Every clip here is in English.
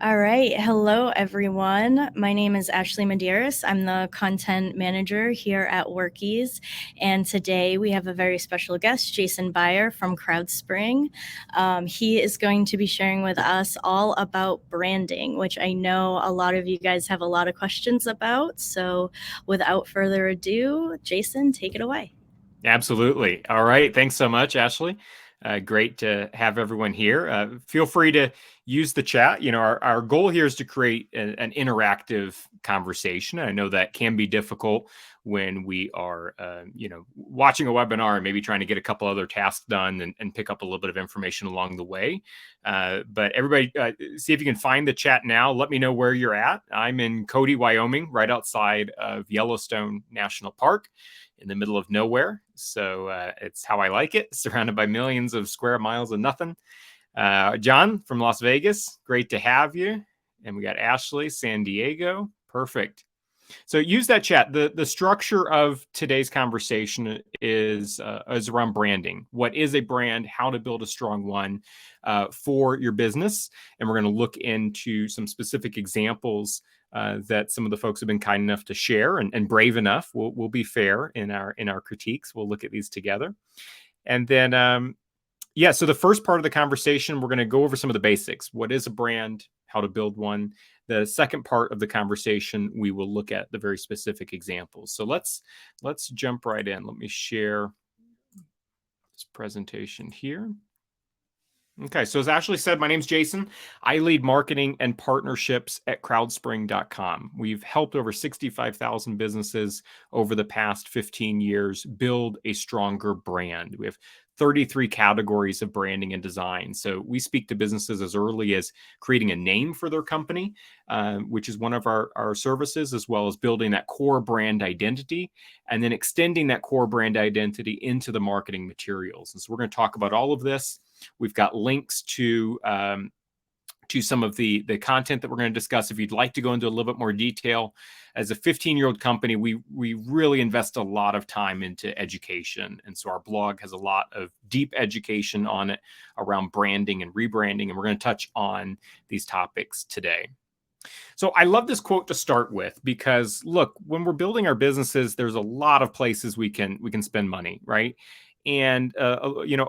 All right. Hello, everyone. My name is Ashley Medeiros. I'm the content manager here at Workies. And today we have a very special guest, Jason Beyer from CrowdSpring. He is going to be sharing with us all about branding, which I know a lot of you guys have a lot of questions about. So without further ado, Jason, take it away. Absolutely. All right. Thanks so much, Ashley. Great to have everyone here. Feel free to use the chat. Our goal here is to create an interactive conversation. I know that can be difficult when we are, watching a webinar and maybe trying to get a couple other tasks done and pick up a little bit of information along the way. But everybody, see if you can find the chat now. Let me know where you're at. I'm in Cody, Wyoming, right outside of Yellowstone National Park, in the middle of nowhere. So it's how I like it, surrounded by millions of square miles of nothing. John from Las Vegas, great to have you. And we got Ashley, San Diego. Perfect. So use that chat. The structure of today's conversation is around branding. What is a brand? How to build a strong one for your business. And we're going to look into some specific examples that some of the folks have been kind enough to share and brave enough. We'll be fair in our critiques. We'll look at these together. And then, so the first part of the conversation, we're going to go over some of the basics. What is a brand? How to build one. The second part of the conversation, we will look at the very specific examples. So let's jump right in. Let me share this presentation here. Okay, so as Ashley said, my name's Jason. I lead marketing and partnerships at crowdspring.com. We've helped over 65,000 businesses over the past 15 years build a stronger brand. We have 33 categories of branding and design. So we speak to businesses as early as creating a name for their company, which is one of our services, as well as building that core brand identity, and then extending that core brand identity into the marketing materials. And so we're going to talk about all of this. We've got links to some of the content that we're going to discuss. If you'd like to go into a little bit more detail, as a 15-year-old company, we really invest a lot of time into education. And so our blog has a lot of deep education on it around branding and rebranding. And we're going to touch on these topics today. So I love this quote to start with, because look, when we're building our businesses, there's a lot of places we can spend money, right? And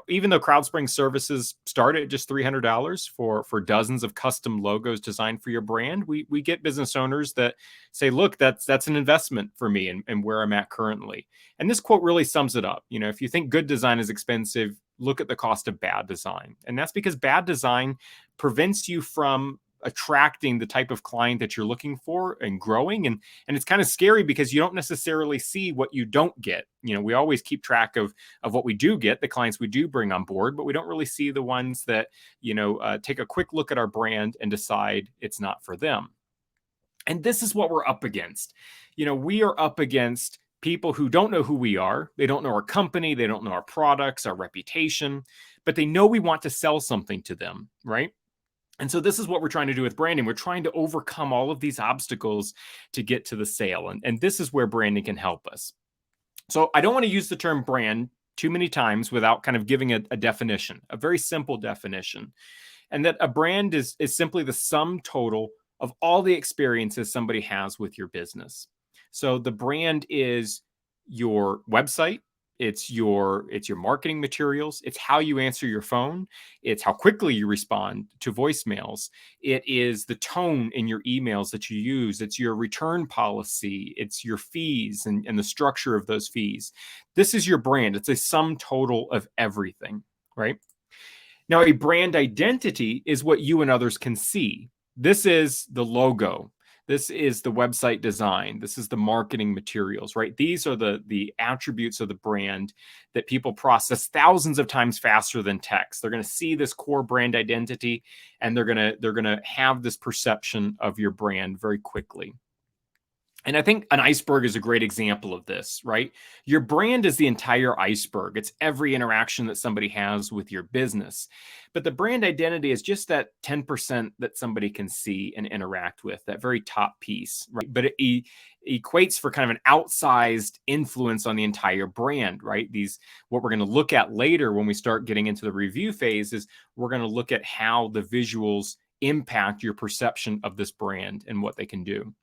even though CrowdSpring services start at just $300 for dozens of custom logos designed for your brand, we get business owners that say, look, that's an investment for me and where I'm at currently. And this quote really sums it up. If you think good design is expensive, look at the cost of bad design. And that's because bad design prevents you from attracting the type of client that you're looking for and growing. And it's kind of scary because you don't necessarily see what you don't get. We always keep track of what we do get, the clients we do bring on board, but we don't really see the ones that, take a quick look at our brand and decide it's not for them. And this is what we're up against. We are up against people who don't know who we are. They don't know our company. They don't know our products, our reputation, but they know we want to sell something to them, right? And so this is what we're trying to do with branding. We're trying to overcome all of these obstacles to get to the sale. And this is where branding can help us. So I don't want to use the term brand too many times without kind of giving a definition, a very simple definition. And that a brand is simply the sum total of all the experiences somebody has with your business. So the brand is your website. It's your marketing materials. It's how you answer your phone. It's how quickly you respond to voicemails. It is the tone in your emails that you use. It's your return policy. It's your fees and the structure of those fees. This is your brand. It's a sum total of everything, right? Now, a brand identity is what you and others can see. This is the logo. This is the website design. This is the marketing materials, right? These are the attributes of the brand that people process thousands of times faster than text. They're going to see this core brand identity, and they're going to have this perception of your brand very quickly. And I think an iceberg is a great example of this, right? Your brand is the entire iceberg. It's every interaction that somebody has with your business. But the brand identity is just that 10% that somebody can see and interact with, that very top piece, right? But it equates for kind of an outsized influence on the entire brand, right? What we're going to look at later when we start getting into the review phase is we're going to look at how the visuals impact your perception of this brand and what they can do.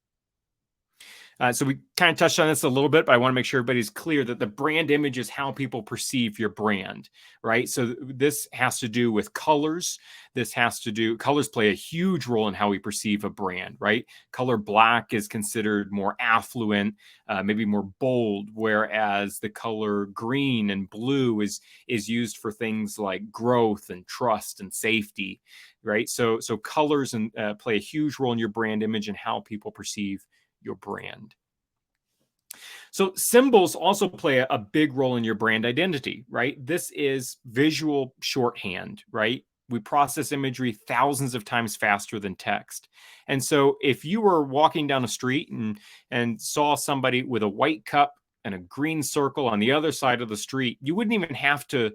So we kind of touched on this a little bit, but I want to make sure everybody's clear that the brand image is how people perceive your brand, right? So this has to do with colors. Colors play a huge role in how we perceive a brand, right? Color black is considered more affluent, maybe more bold, whereas the color green and blue is used for things like growth and trust and safety, right? So colors play a huge role in your brand image and how people perceive your brand. So symbols also play a big role in your brand identity, right? This is visual shorthand, right? We process imagery thousands of times faster than text. And so if you were walking down a street and saw somebody with a white cup and a green circle on the other side of the street, you wouldn't even have to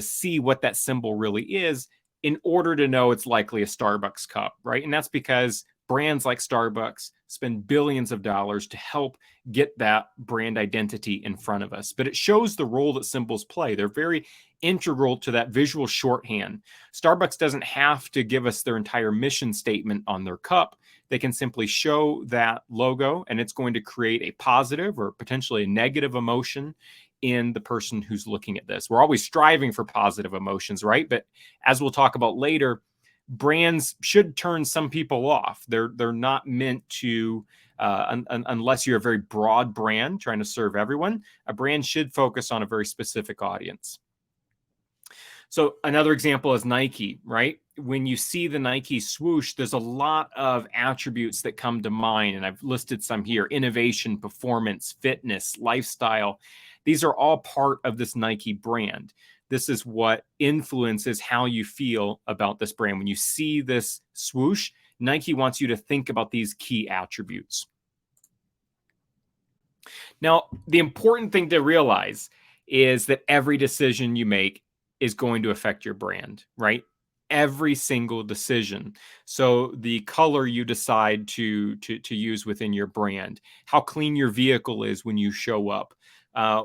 see what that symbol really is in order to know it's likely a Starbucks cup, right? And that's because brands like Starbucks spend billions of dollars to help get that brand identity in front of us. But it shows the role that symbols play. They're very integral to that visual shorthand. Starbucks doesn't have to give us their entire mission statement on their cup. They can simply show that logo, and it's going to create a positive or potentially a negative emotion in the person who's looking at this. We're always striving for positive emotions, right? But as we'll talk about later, brands should turn some people off. They're not meant to, unless you're a very broad brand trying to serve everyone. A brand should focus on a very specific audience. So another example is Nike, right? When you see the Nike swoosh, there's a lot of attributes that come to mind, and I've listed some here: innovation, performance, fitness, lifestyle. These are all part of this Nike brand. This is what influences how you feel about this brand. When you see this swoosh, Nike wants you to think about these key attributes. Now, the important thing to realize is that every decision you make is going to affect your brand, right? Every single decision. So the color you decide to use within your brand, how clean your vehicle is when you show up,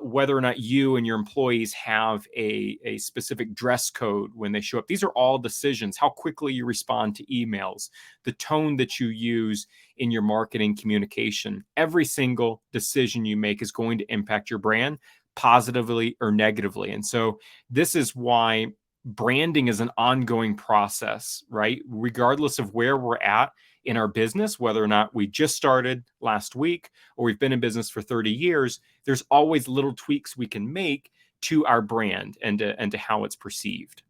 whether or not you and your employees have a specific dress code when they show up. These are all decisions. How quickly you respond to emails, the tone that you use in your marketing communication. Every single decision you make is going to impact your brand positively or negatively. And so this is why branding is an ongoing process, right? Regardless of where we're at in our business, whether or not we just started last week or we've been in business for 30 years, there's always little tweaks we can make to our brand and to how it's perceived.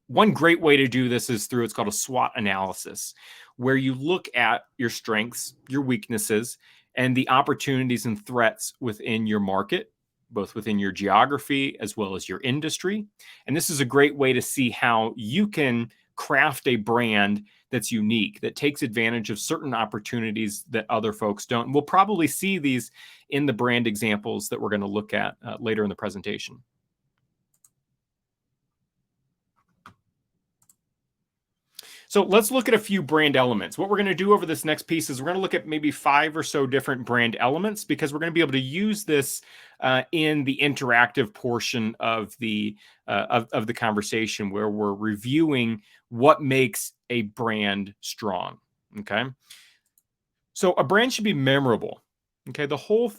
One great way to do this is through what's called a SWOT analysis, where you look at your strengths, your weaknesses, and the opportunities and threats within your market, both within your geography as well as your industry. And this is a great way to see how you can craft a brand that's unique, that takes advantage of certain opportunities that other folks don't. And we'll probably see these in the brand examples that we're going to look at later in the presentation. So let's look at a few brand elements. What we're going to do over this next piece is we're going to look at maybe 5 or so different brand elements, because we're going to be able to use this in the interactive portion of the conversation, where we're reviewing what makes a brand strong. Okay. So a brand should be memorable. Okay. The whole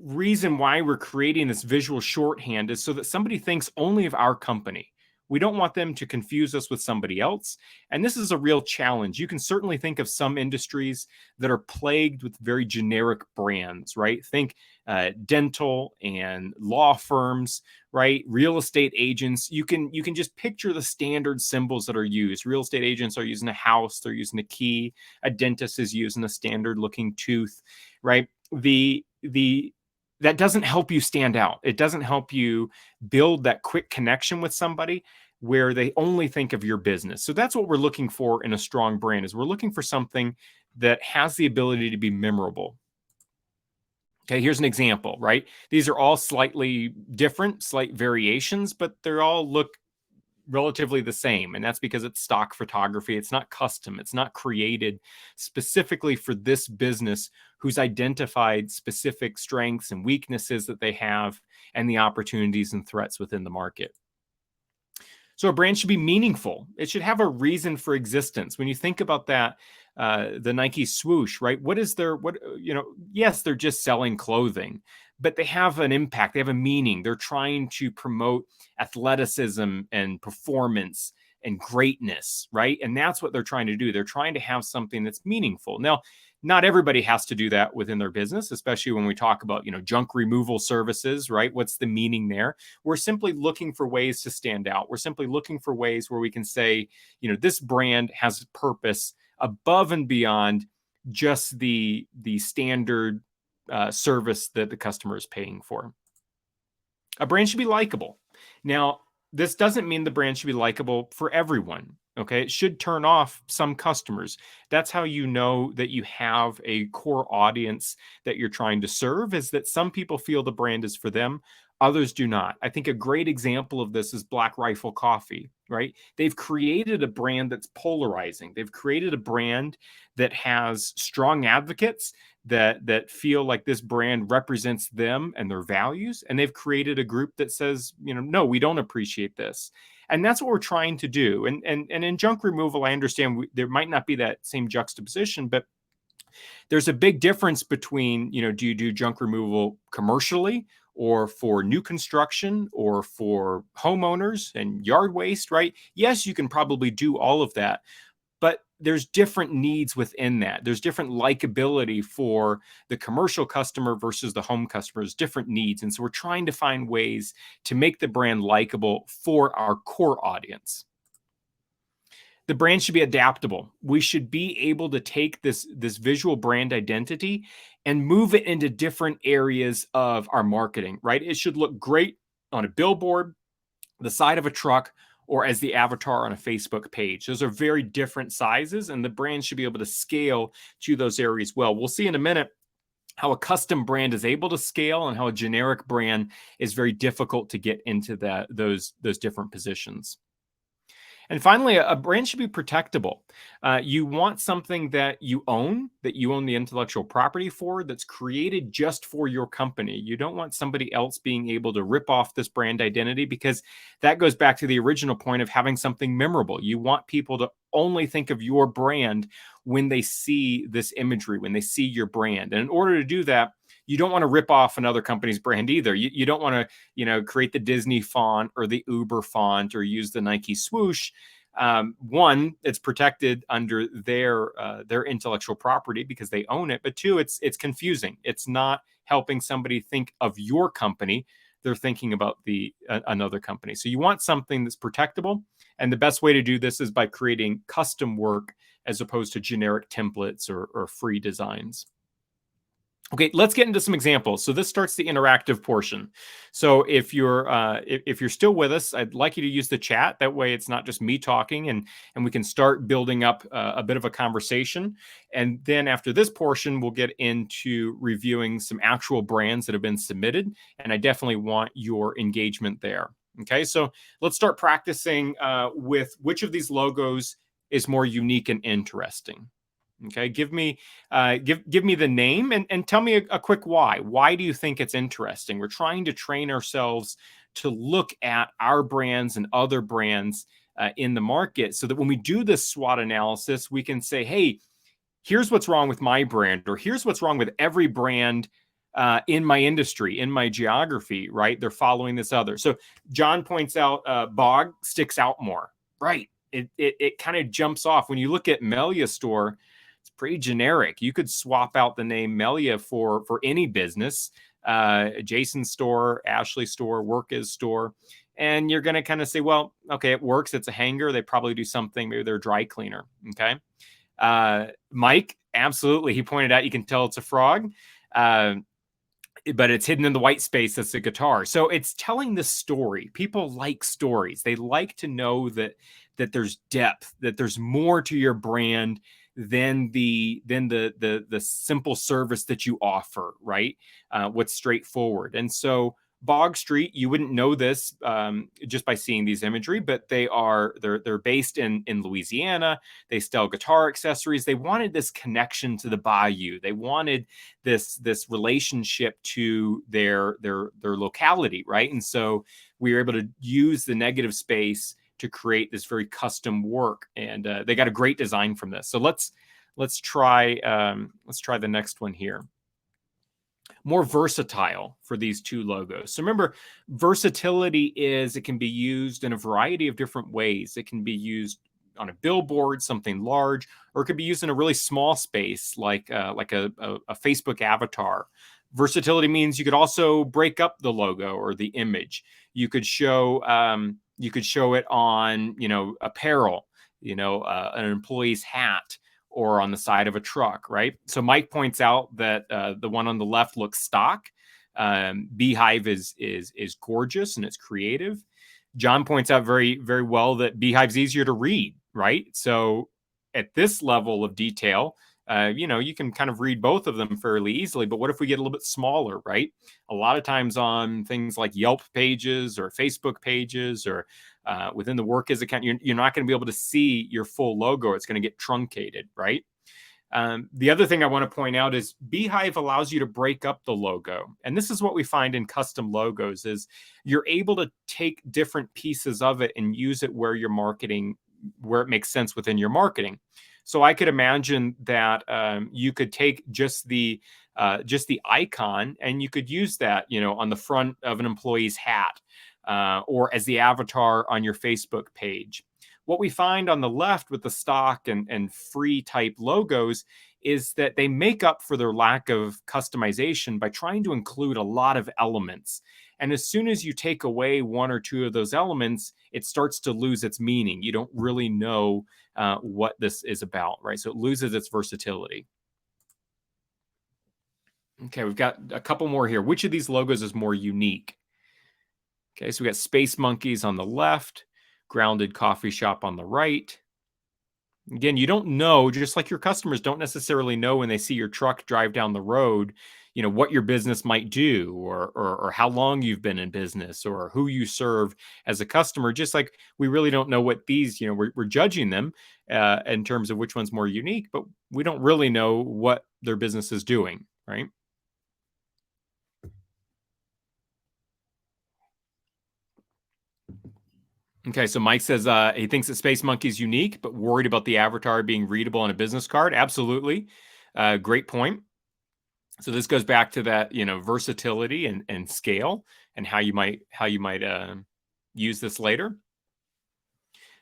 reason why we're creating this visual shorthand is so that somebody thinks only of our company. We don't want them to confuse us with somebody else. And this is a real challenge. You can certainly think of some industries that are plagued with very generic brands, right? Think dental and law firms, right? Real estate agents. You can just picture the standard symbols that are used. Real estate agents are using a house, they're using a key. A dentist is using a standard looking tooth, right? That doesn't help you stand out. It doesn't help you build that quick connection with somebody where they only think of your business. So that's what we're looking for in a strong brand, is we're looking for something that has the ability to be memorable. Okay, here's an example, right? These are all slightly different, slight variations, but they all look relatively the same. And that's because it's stock photography. It's not custom. It's not created specifically for this business, who's identified specific strengths and weaknesses that they have and the opportunities and threats within the market. So a brand should be meaningful. It should have a reason for existence. When you think about that, the Nike swoosh, right? What is their, yes, they're just selling clothing, but they have an impact. They have a meaning. They're trying to promote athleticism and performance and greatness, right? And that's what they're trying to do. They're trying to have something that's meaningful. Now, not everybody has to do that within their business, especially when we talk about, junk removal services, right? What's the meaning there? We're simply looking for ways to stand out. We're simply looking for ways where we can say, this brand has purpose above and beyond just the standard service that the customer is paying for. A brand should be likable. Now, this doesn't mean the brand should be likable for everyone. Okay, it should turn off some customers. That's how you know that you have a core audience that you're trying to serve, is that some people feel the brand is for them, others do not. I think a great example of this is Black Rifle Coffee, right? They've created a brand that's polarizing. They've created a brand that has strong advocates that feel like this brand represents them and their values, and they've created a group that says, no, we don't appreciate this. And that's what we're trying to do. And in junk removal, I understand there might not be that same juxtaposition, but there's a big difference between, do you do junk removal commercially or for new construction or for homeowners and yard waste, right? Yes, you can probably do all of that, but there's different needs within that. There's different likability for the commercial customer versus the home customers, different needs. And so we're trying to find ways to make the brand likable for our core audience. The brand should be adaptable. We should be able to take this visual brand identity and move it into different areas of our marketing, right? It should look great on a billboard, the side of a truck, or as the avatar on a Facebook page. Those are very different sizes, and the brand should be able to scale to those areas well. We'll see in a minute how a custom brand is able to scale and how a generic brand is very difficult to get into those different positions. And finally, a brand should be protectable. You want something that you own the intellectual property for, that's created just for your company. You don't want somebody else being able to rip off this brand identity, because that goes back to the original point of having something memorable. You want people to only think of your brand when they see this imagery, when they see your brand. And in order to do that, you don't want to rip off another company's brand either. You don't want to, create the Disney font or the Uber font or use the Nike swoosh. One, it's protected under their intellectual property because they own it. But two, it's confusing. It's not helping somebody think of your company. They're thinking about another company. So you want something that's protectable. And the best way to do this is by creating custom work as opposed to generic templates or free designs. Okay, let's get into some examples. So this starts the interactive portion. So if you're still with us, I'd like you to use the chat. That way it's not just me talking, and we can start building up a bit of a conversation. And then after this portion, we'll get into reviewing some actual brands that have been submitted. And I definitely want your engagement there. Okay, so let's start practicing with which of these logos is more unique and interesting. Okay, give me the name and tell me a quick why. Why do you think it's interesting? We're trying to train ourselves to look at our brands and other brands in the market, so that when we do this SWOT analysis, we can say, hey, here's what's wrong with my brand, or here's what's wrong with every brand in my industry, in my geography, right? They're following this other. So John points out BOG sticks out more, right? It kind of jumps off. When you look at Melia Store, it's pretty generic. You could swap out the name Melia for any business, Jason's store, Ashley store, Work's store. And you're going to kind of say, well, okay, it works. It's a hanger. They probably do something. Maybe they're a dry cleaner. Okay. Mike, absolutely. He pointed out, you can tell it's a frog, but it's hidden in the white space. That's a guitar. So it's telling the story. People like stories. They like to know that there's depth, that there's more to your brand than the simple service that you offer, right? What's straightforward. And so Bog Street, you wouldn't know this just by seeing these imagery, but they're based in Louisiana. They sell guitar accessories. They wanted this connection to the bayou. They wanted this relationship to their locality, right? And so we were able to use the negative space to create this very custom work, and they got a great design from this. So let's try the next one here. More versatile for these two logos. So remember, versatility is it can be used in a variety of different ways. It can be used on a billboard, something large, or it could be used in a really small space like a Facebook avatar. Versatility means you could also break up the logo or the image. You could show it on apparel, an employee's hat, or on the side of a truck, right? So Mike points out that the one on the left looks stock. Beehive is gorgeous and it's creative. John points out very, very well that Beehive's easier to read, right? So at this level of detail, you can kind of read both of them fairly easily. But what if we get a little bit smaller, right? A lot of times on things like Yelp pages or Facebook pages or within the Workiz account, you're not going to be able to see your full logo. It's going to get truncated, right? The other thing I want to point out is Beehive allows you to break up the logo. And this is what we find in custom logos is you're able to take different pieces of it and use it where you're marketing, where it makes sense within your marketing. So I could imagine that you could take just the icon and you could use that, on the front of an employee's hat or as the avatar on your Facebook page. What we find on the left with the stock and free type logos is that they make up for their lack of customization by trying to include a lot of elements. And as soon as you take away one or two of those elements, it starts to lose its meaning. You don't really know what this is about, right? So it loses its versatility. Okay, we've got a couple more here. Which of these logos is more unique? Okay, so we got Space Monkeys on the left, Grounded Coffee Shop on the right. Again, you don't know, just like your customers don't necessarily know when they see your truck drive down the road, what your business might do or how long you've been in business or who you serve as a customer. Just like we really don't know what these, we're judging them in terms of which one's more unique, but we don't really know what their business is doing, right? Okay, so Mike says he thinks that Space Monkey is unique, but worried about the avatar being readable on a business card. Absolutely. Great point. So this goes back to that, versatility and scale and how you might use this later.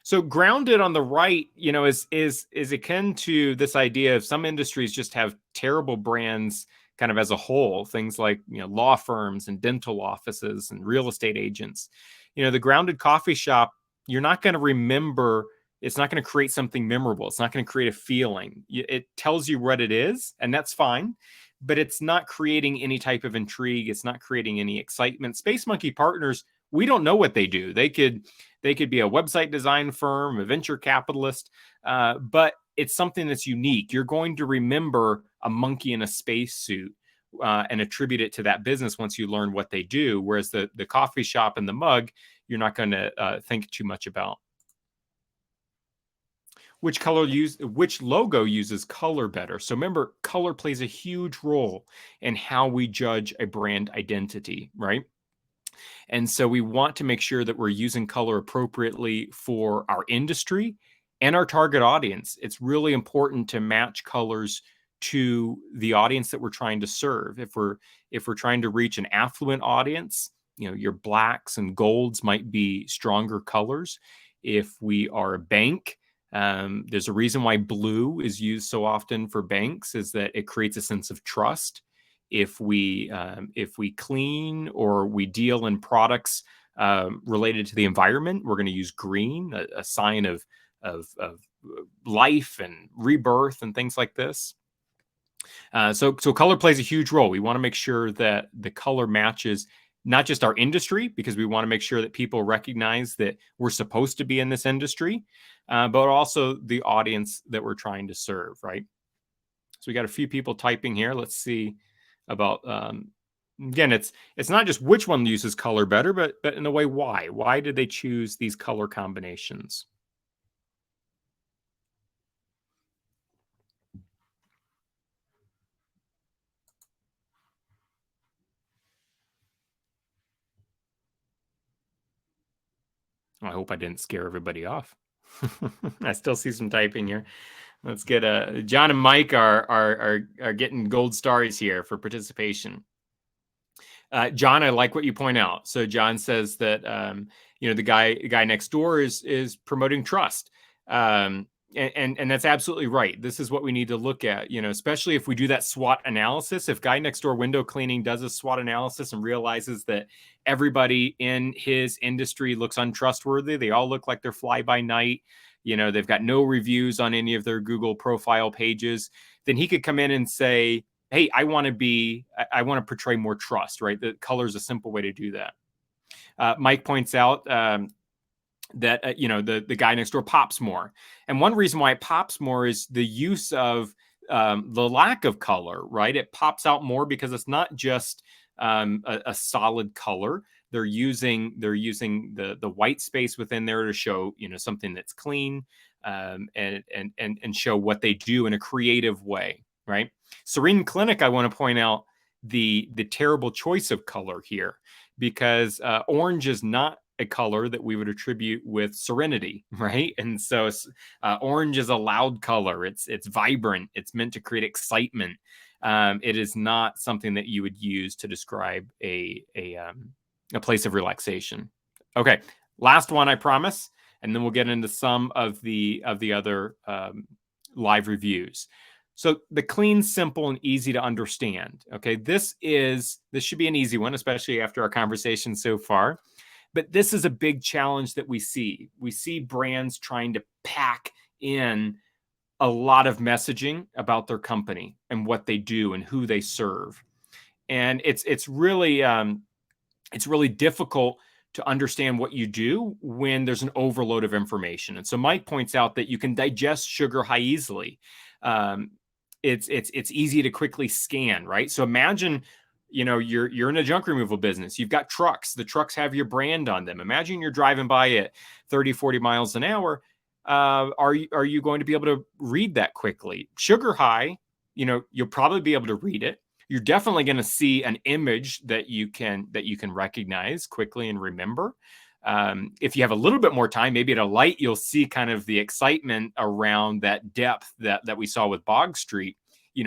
So Grounded on the right, is akin to this idea of some industries just have terrible brands kind of as a whole, things like, law firms and dental offices and real estate agents. The Grounded Coffee Shop, you're not going to remember. It's not going to create something memorable. It's not going to create a feeling. It tells you what it is, and that's fine, but it's not creating any type of intrigue. It's not creating any excitement. Space Monkey Partners, we don't know what they do. They could be a website design firm, a venture capitalist, but it's something that's unique. You're going to remember a monkey in a spacesuit and attribute it to that business once you learn what they do. Whereas the coffee shop and the mug, you're not going to think too much about. Which logo uses color better? So remember, color plays a huge role in how we judge a brand identity, right? And so we want to make sure that we're using color appropriately for our industry and our target audience. It's really important to match colors to the audience that we're trying to serve. If we're trying to reach an affluent audience, your blacks and golds might be stronger colors. If we are a bank, there's a reason why blue is used so often for banks, is that it creates a sense of trust. If we clean or we deal in products related to the environment, we're going to use green, a sign of life and rebirth and things like this. So color plays a huge role. We want to make sure that the color matches not just our industry, because we want to make sure that people recognize that we're supposed to be in this industry, but also the audience that we're trying to serve, right? So we got a few people typing here. Let's see about, again, it's not just which one uses color better, but in a way, why? Why did they choose these color combinations? I hope I didn't scare everybody off. I still see some typing here. Let's get John and Mike are getting gold stars here for participation. John, I like what you point out. So John says that the guy next door is promoting trust. And that's absolutely right. This is what we need to look at, especially if we do that SWOT analysis. If guy next door window cleaning does a SWOT analysis and realizes that everybody in his industry looks untrustworthy, they all look like they're fly by night, they've got no reviews on any of their Google profile pages, then he could come in and say, hey, I want to portray more trust, right? The color is a simple way to do that. Mike points out that the guy next door pops more, and one reason why it pops more is the use of the lack of color, right? It pops out more because it's not just a solid color. They're using the white space within there to show something that's clean, and show what they do in a creative way, right? Serene Clinic, I want to point out the terrible choice of color here, because orange is not a color that we would attribute with serenity, right? And so orange is a loud color. It's vibrant. It's meant to create excitement. It is not something that you would use to describe a place of relaxation. Okay, last one, I promise, and then we'll get into some of the other live reviews. So the clean, simple, and easy to understand. Okay, this should be an easy one, especially after our conversation so far. But this is a big challenge that we see. We see brands trying to pack in a lot of messaging about their company and what they do and who they serve. And it's really difficult to understand what you do when there's an overload of information. And so Mike points out that you can digest sugar high easily. It's easy to quickly scan, right? So imagine, you're in a junk removal business. You've got trucks. The trucks have your brand on them. Imagine you're driving by at 30, 40 miles an hour. Are you going to be able to read that quickly? Sugar high, you'll probably be able to read it. You're definitely going to see an image that you can recognize quickly and remember. If you have a little bit more time, maybe at a light, you'll see kind of the excitement around that depth that we saw with Bog Street.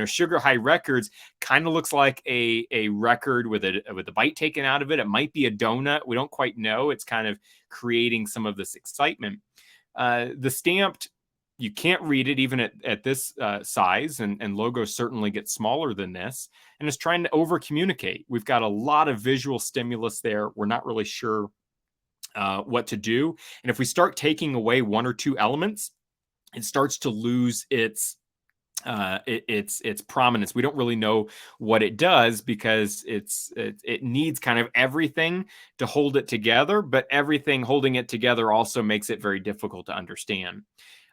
Sugar High Records kind of looks like a record with a bite taken out of it. It might be a donut. We don't quite know. It's kind of creating some of this excitement. The stamped, you can't read it even at this size, and logos certainly get smaller than this. And it's trying to over communicate. We've got a lot of visual stimulus there. We're not really sure what to do. And if we start taking away one or two elements, it starts to lose its prominence. We don't really know what it does, because it needs kind of everything to hold it together, but everything holding it together also makes it very difficult to understand.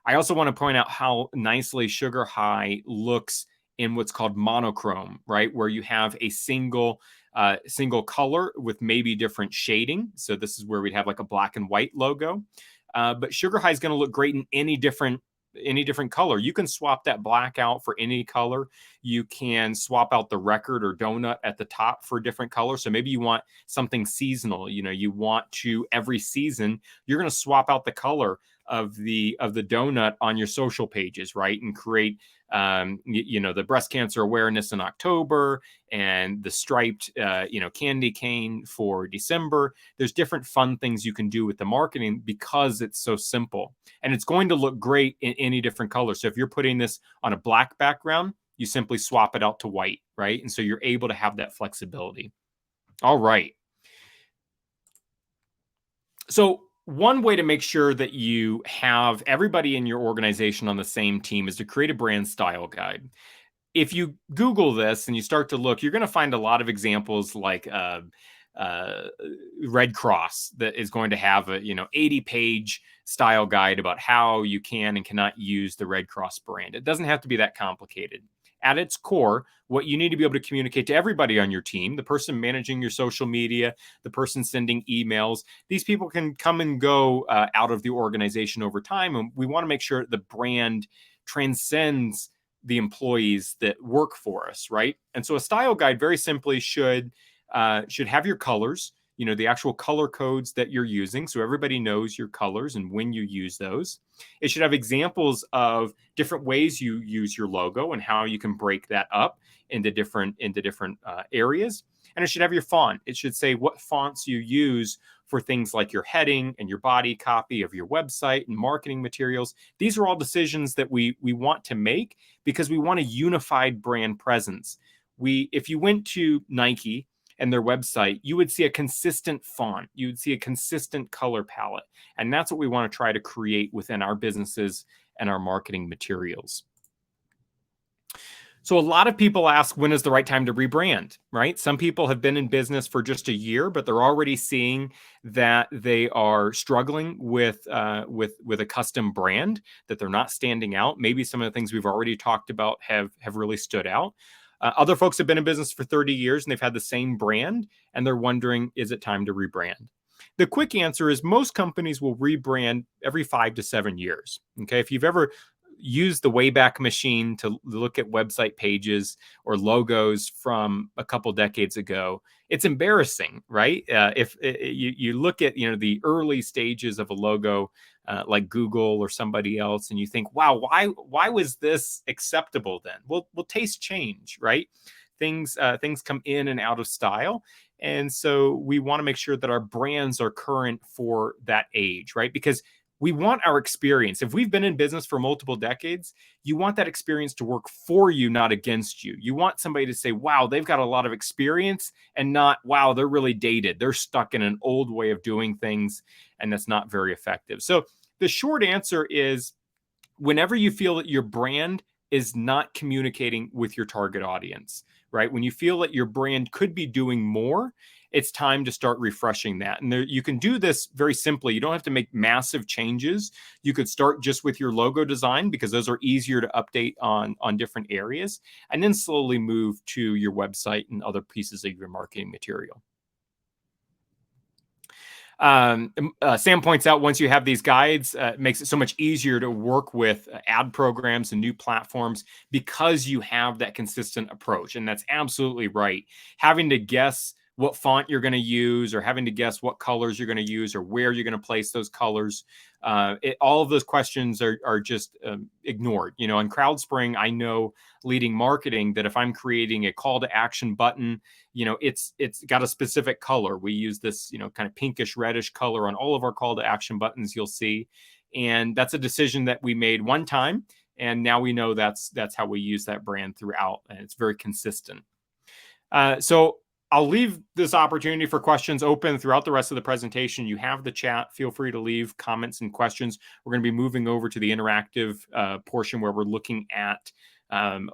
I also want to point out how nicely Sugar High looks in what's called monochrome, right? Where you have a single color with maybe different shading. So this is where we'd have like a black and white logo. But Sugar High is going to look great in any different color. You can swap that black out for any color. You can swap out the record or donut at the top for a different color. So maybe you want something seasonal. You want to, every season, you're going to swap out the color of the donut on your social pages, right? And create the breast cancer awareness in October, and the striped candy cane for December. There's different fun things you can do with the marketing because it's so simple, and it's going to look great in any different color. So if you're putting this on a black background, you simply swap it out to white, right? And so you're able to have that flexibility. All right. So one way to make sure that you have everybody in your organization on the same team is to create a brand style guide. If you Google this and you start to look, you're going to find a lot of examples like Red Cross that is going to have a 80-page style guide about how you can and cannot use the Red Cross brand. It doesn't have to be that complicated. At its core, what you need to be able to communicate to everybody on your team, the person managing your social media, the person sending emails, these people can come and go out of the organization over time. And we want to make sure the brand transcends the employees that work for us, right? And so a style guide very simply should have your colors. the actual color codes that you're using, so everybody knows your colors and when you use those. It should have examples of different ways you use your logo and how you can break that up into different areas. And it should have your font. It should say what fonts you use for things like your heading and your body copy of your website and marketing materials. These are all decisions that we want to make because we want a unified brand presence. If you went to Nike and their website, you would see a consistent font. You would see a consistent color palette. And that's what we want to try to create within our businesses and our marketing materials. So a lot of people ask, when is the right time to rebrand, right? Some people have been in business for just a year, but they're already seeing that they are struggling with a custom brand, that they're not standing out. Maybe some of the things we've already talked about have really stood out. Other folks have been in business for 30 years and they've had the same brand, and they're wondering, is it time to rebrand? The quick answer is most companies will rebrand every 5 to 7 years. Okay, if you've ever use the Wayback Machine to look at website pages or logos from a couple decades ago, it's embarrassing, right? If you look at the early stages of a logo like Google or somebody else, and you think, wow, why was this acceptable then? Well, taste change, right? Things come in and out of style. And so we want to make sure that our brands are current for that age, right? Because we want our experience. If we've been in business for multiple decades, you want that experience to work for you, not against you. You want somebody to say, wow, they've got a lot of experience, and not, wow, they're really dated. They're stuck in an old way of doing things, and that's not very effective. So the short answer is, whenever you feel that your brand is not communicating with your target audience, right? When you feel that your brand could be doing more, it's time to start refreshing that. And you can do this very simply. You don't have to make massive changes. You could start just with your logo design, because those are easier to update on different areas, and then slowly move to your website and other pieces of your marketing material. Sam points out, once you have these guides, it makes it so much easier to work with ad programs and new platforms, because you have that consistent approach. And that's absolutely right. Having to guess what font you're going to use, or having to guess what colors you're going to use, or where you're going to place those colors, all of those questions are just ignored. In CrowdSpring, I know, leading marketing, that if I'm creating a call to action button, it's got a specific color. We use this kind of pinkish reddish color on all of our call to action buttons, you'll see. And that's a decision that we made one time, and now we know that's how we use that brand throughout, and it's very consistent. So I'll leave this opportunity for questions open throughout the rest of the presentation. You have the chat. Feel free to leave comments and questions. We're going to be moving over to the interactive portion, where we're looking at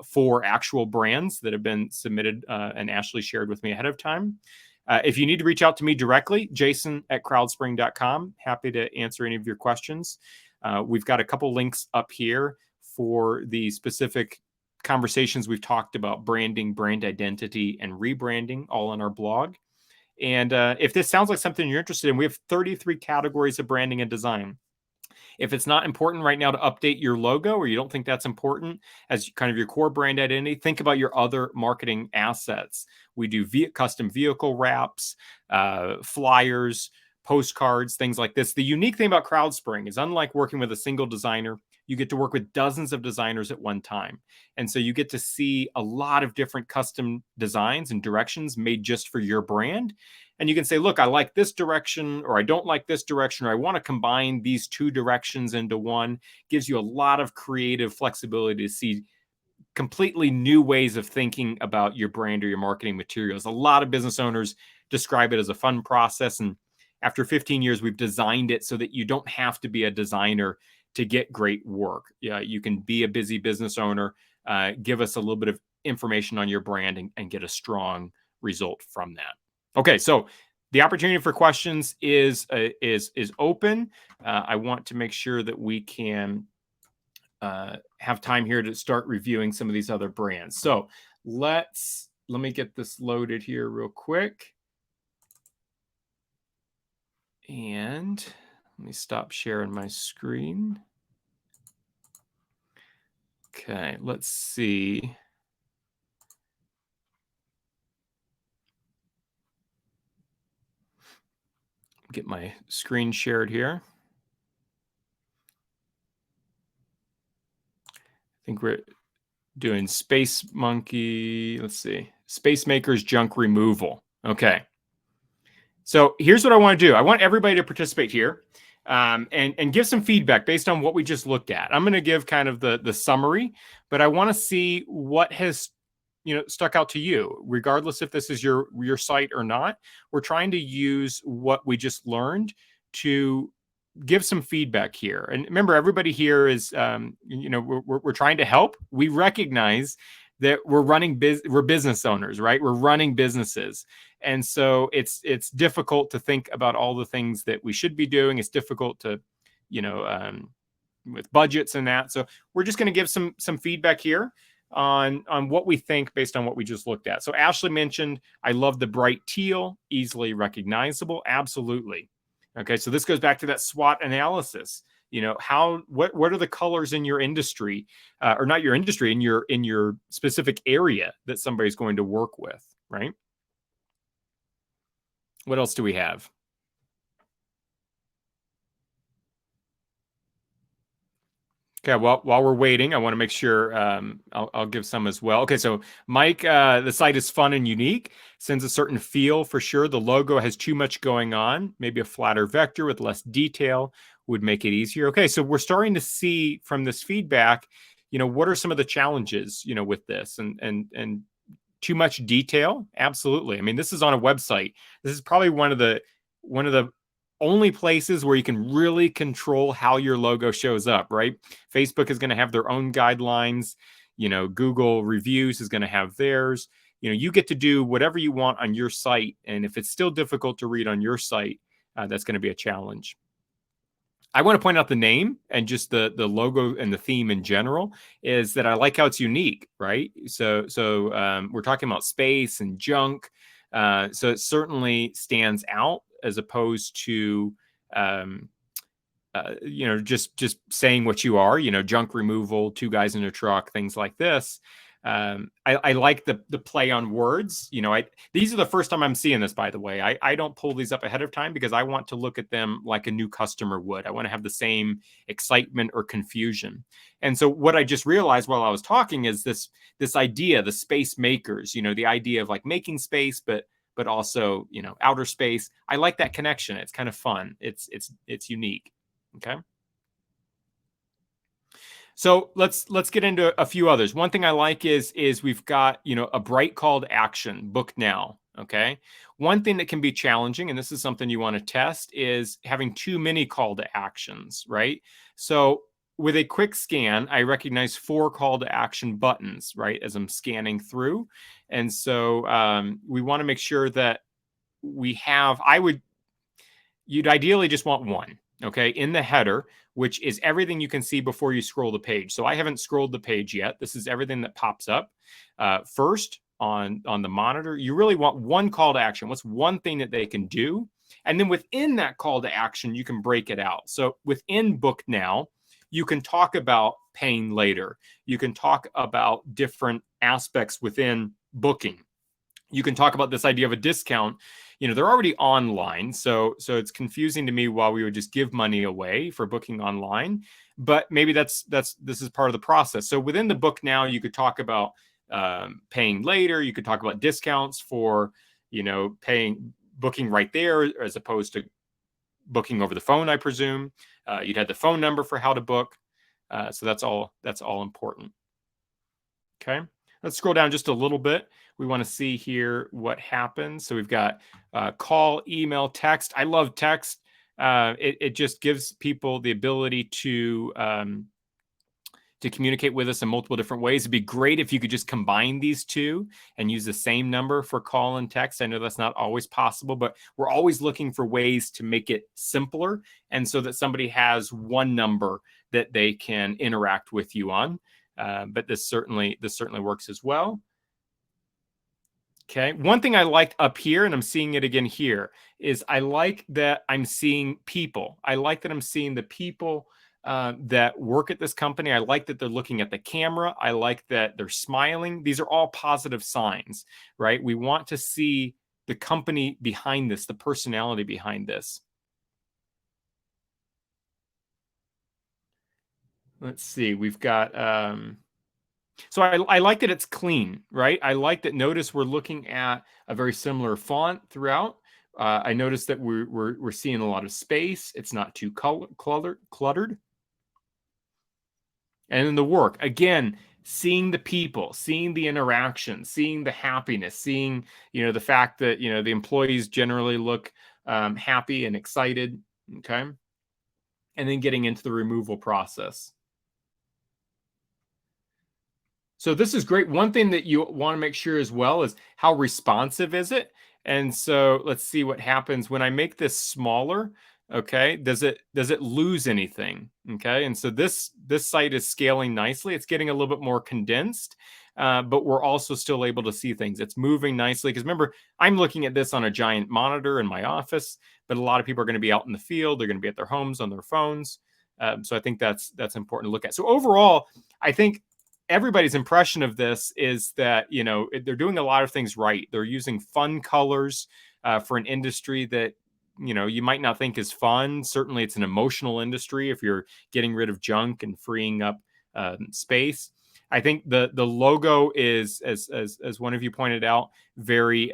4 actual brands that have been submitted and Ashley shared with me ahead of time. If you need to reach out to me directly, jason@crowdspring.com. Happy to answer any of your questions. We've got a couple links up here for the specific conversations we've talked about: branding, brand identity, and rebranding, all on our blog. And if this sounds like something you're interested in, we have 33 categories of branding and design. If it's not important right now to update your logo, or you don't think that's important as kind of your core brand identity, think about your other marketing assets. We do custom vehicle wraps, flyers, postcards, things like this. The unique thing about CrowdSpring is, unlike working with a single designer, you get to work with dozens of designers at one time. And so you get to see a lot of different custom designs and directions made just for your brand. And you can say, look, I like this direction, or I don't like this direction, or I want to combine these 2 directions into one. Gives you a lot of creative flexibility to see completely new ways of thinking about your brand or your marketing materials. A lot of business owners describe it as a fun process. And after 15 years, we've designed it so that you don't have to be a designer to get great work. Yeah, you can be a busy business owner, give us a little bit of information on your brand, and get a strong result from that. Okay, so the opportunity for questions is open. I want to make sure that we can have time here to start reviewing some of these other brands. So let me get this loaded here real quick. And let me stop sharing my screen. Okay, let's see. get my screen shared here. I think we're doing Space Monkey. Let's see. Space Maker's junk removal. Okay. So here's what I want to do. I want everybody to participate here and give some feedback based on what we just looked at. I'm going to give kind of the summary, but I want to see what has stuck out to you, regardless if this is your site or not. We're trying to use what we just learned to give some feedback here. And remember, everybody here is, we're trying to help. We recognize that we're business owners, right? We're running businesses. And so it's difficult to think about all the things that we should be doing. It's difficult to, with budgets and that. So we're just going to give some feedback here on what we think based on what we just looked at. So Ashley mentioned, I love the bright teal, easily recognizable. Absolutely. Okay, so this goes back to that SWOT analysis. What are the colors in your industry, or not your industry, in your specific area that somebody's going to work with, right? What else do we have? Okay, well, while we're waiting, I want to make sure I'll give some as well. Okay, so Mike, the site is fun and unique, sends a certain feel for sure. The logo has too much going on. Maybe a flatter vector with less detail would make it easier. Okay, so we're starting to see from this feedback, what are some of the challenges, with this and too much detail? Absolutely. I mean, this is on a website. This is probably one of the only places where you can really control how your logo shows up, right? Facebook is going to have their own guidelines. Google reviews is going to have theirs. You get to do whatever you want on your site. And if it's still difficult to read on your site, that's going to be a challenge. I want to point out the name and just the logo and the theme in general is that I like how it's unique, right? So we're talking about space and junk. So it certainly stands out as opposed to, just saying what you are, junk removal, two guys in a truck, things like this. I like the play on words. These are the first time I'm seeing this, by the way. I don't pull these up ahead of time because I want to look at them like a new customer would. I want to have the same excitement or confusion. And so what I just realized while I was talking is this idea, the space makers, the idea of like making space, but also, outer space. I like that connection. It's kind of fun. It's unique. Okay. So let's get into a few others. One thing I like is we've got, a bright call to action, book now. Okay. One thing that can be challenging, and this is something you want to test, is having too many call to actions, right? So with a quick scan, I recognize 4 call to action buttons, right, as I'm scanning through. And so we want to make sure that we have, you'd ideally just want one, okay, in the header, which is everything you can see before you scroll the page. So I haven't scrolled the page yet. This is everything that pops up. First, on the monitor, you really want one call to action. What's one thing that they can do? And then within that call to action, you can break it out. So within Book Now, you can talk about paying later. You can talk about different aspects within booking. You can talk about this idea of a discount. They're already online, so it's confusing to me why we would just give money away for booking online. But maybe this is part of the process. So within the Book Now, you could talk about paying later. You could talk about discounts for booking right there as opposed to booking over the phone, I presume. You'd have the phone number for how to book. So that's all important. Okay. Let's scroll down just a little bit. We want to see here what happens. So we've got call, email, text. I love text. It just gives people the ability to communicate with us in multiple different ways. It'd be great if you could just combine these two and use the same number for call and text. I know that's not always possible, but we're always looking for ways to make it simpler and so that somebody has one number that they can interact with you on. But this certainly works as well. Okay. One thing I liked up here, and I'm seeing it again here, is I like that I'm seeing people. I like that I'm seeing the people that work at this company. I like that they're looking at the camera. I like that they're smiling. These are all positive signs, right? We want to see the company behind this, the personality behind this. let's see, we've got, so I like that it's clean, right? I like that. Notice we're looking at a very similar font throughout. I noticed that we're seeing a lot of space. It's not too cluttered. And then the work, again, seeing the people, seeing the interaction, seeing the happiness, seeing, the fact that, the employees generally look happy and excited. Okay. And then getting into the removal process. So this is great. One thing that you want to make sure as well is how responsive is it? And so let's see what happens when I make this smaller. Okay, does it lose anything? Okay, and so this site is scaling nicely. It's getting a little bit more condensed, but we're also still able to see things. It's moving nicely because remember, I'm looking at this on a giant monitor in my office, but a lot of people are going to be out in the field. They're going to be at their homes on their phones. So I think that's important to look at. So overall, I think everybody's impression of this is that they're doing a lot of things right. They're using fun colors for an industry that you might not think is fun. Certainly it's an emotional industry if you're getting rid of junk and freeing up space. I think the logo is, as one of you pointed out, very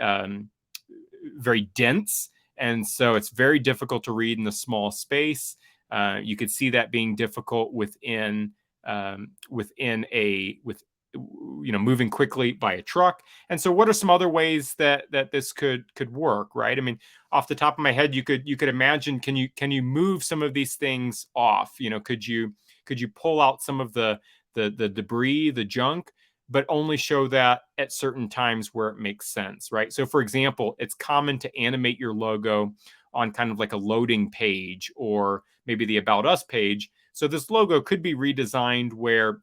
very dense, and so it's very difficult to read in the small space. You could see that being difficult within moving quickly by a truck. And so what are some other ways that this could work, right? I mean, off the top of my head, you could imagine, can you move some of these things off? Could you pull out some of the debris, the junk, but only show that at certain times where it makes sense, right? So for example, it's common to animate your logo on kind of like a loading page or maybe the About Us page. So this logo could be redesigned where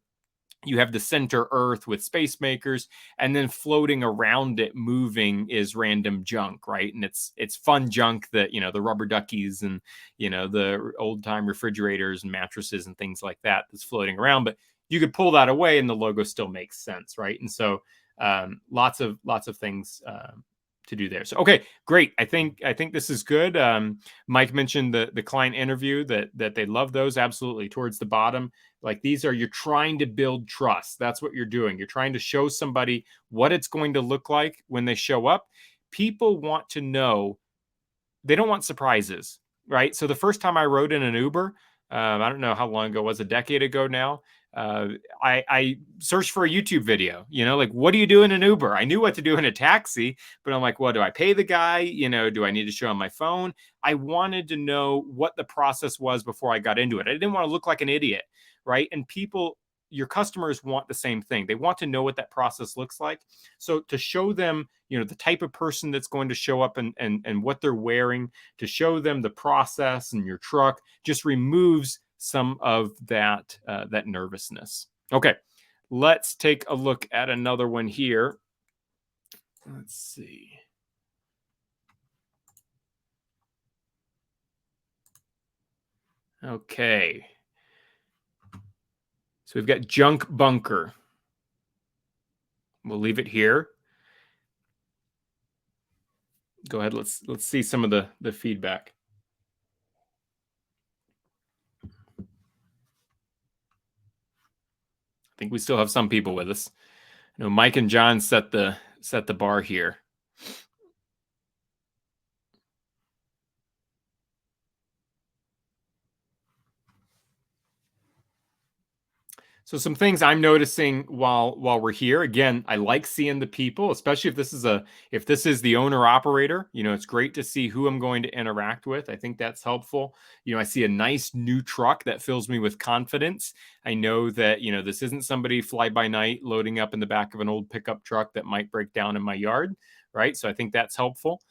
you have the center earth with space makers, and then floating around it moving is random junk, right? And it's fun junk that the rubber duckies and the old time refrigerators and mattresses and things like that that's floating around. But you could pull that away and the logo still makes sense, right? And so lots of things to do there. So okay, great. I think this is good. Mike mentioned the client interview that they love those. Absolutely. Towards the bottom, like these are, you're trying to build trust. That's what you're doing. You're trying to show somebody what it's going to look like when they show up. People want to know. They don't want surprises, right? So the first time I rode in an Uber, I don't know how long ago it was, a decade ago now. I searched for a YouTube video, like, what do you do in an Uber? I knew what to do in a taxi, but I'm like, well, do I pay the guy? Do I need to show him my phone? I wanted to know what the process was before I got into it. I didn't want to look like an idiot, right? And your customers want the same thing. They want to know what that process looks like. So to show them, the type of person that's going to show up and what they're wearing, to show them the process and your truck just removes some of that nervousness. Okay, let's take a look at another one here. Let's see. Okay. So we've got junk bunker. We'll leave it here. Go ahead. Let's see some of the feedback. I think we still have some people with us. I know Mike and John set the bar here. So some things I'm noticing while we're here. Again, I like seeing the people, especially if this is the owner operator. It's great to see who I'm going to interact with. I think that's helpful. I see a nice new truck that fills me with confidence. I know that this isn't somebody fly by night loading up in the back of an old pickup truck that might break down in my yard, right? So I think that's helpful.